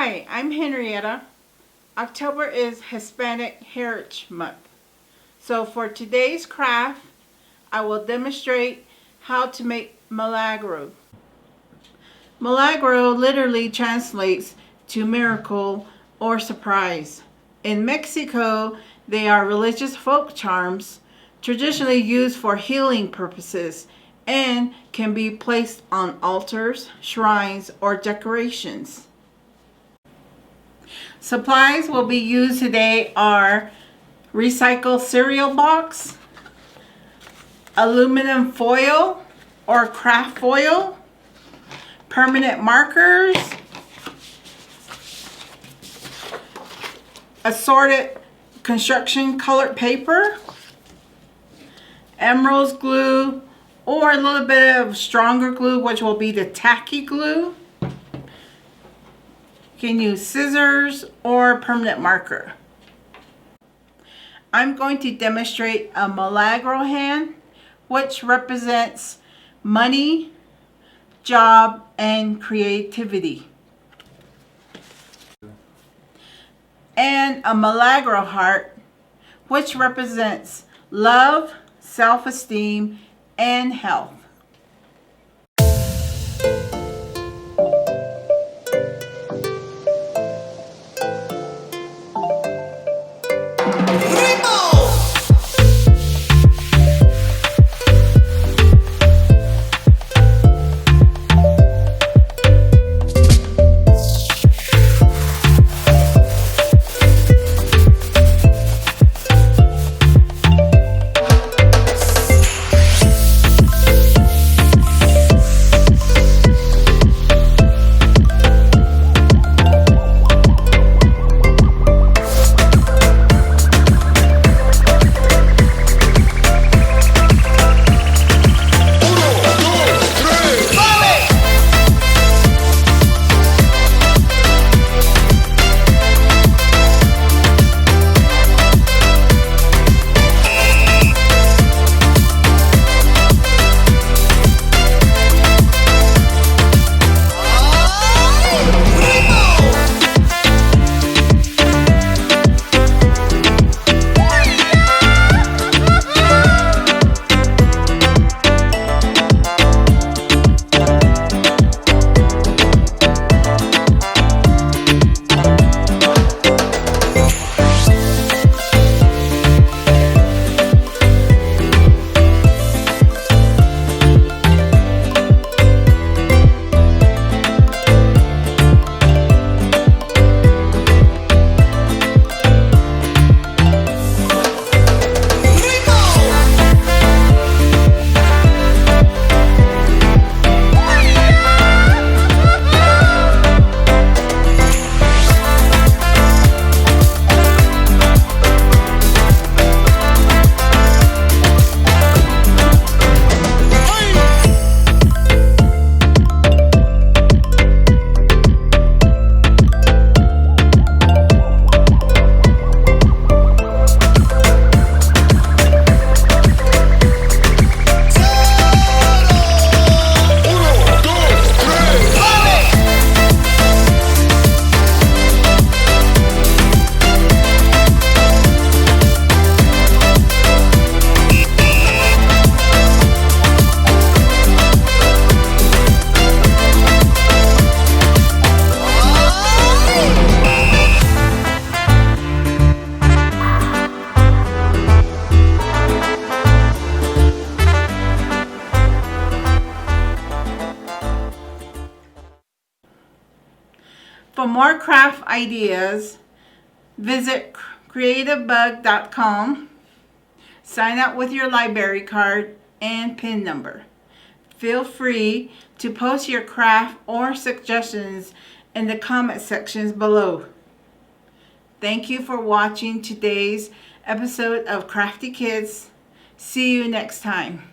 Hi, I'm Henrietta. October is Hispanic Heritage Month. So for today's craft, I will demonstrate how to make Milagro. Milagro literally translates to miracle or surprise. In Mexico, they are religious folk charms traditionally used for healing purposes and can be placed on altars, shrines, or decorations. Supplies will be used today are recycled cereal box, aluminum foil or craft foil, permanent markers, assorted construction colored paper, emerald glue, or a little bit of stronger glue, which will be the tacky glue. You can use scissors or permanent marker. I'm going to demonstrate a Milagro hand, which represents money, job, and creativity. And a Milagro heart, which represents love, self-esteem, and health. For more craft ideas, visit creativebug.com. Sign up with your library card and PIN number. Feel free to post your craft or suggestions in the comment sections below. Thank you for watching today's episode of Crafty Kids. See you next time.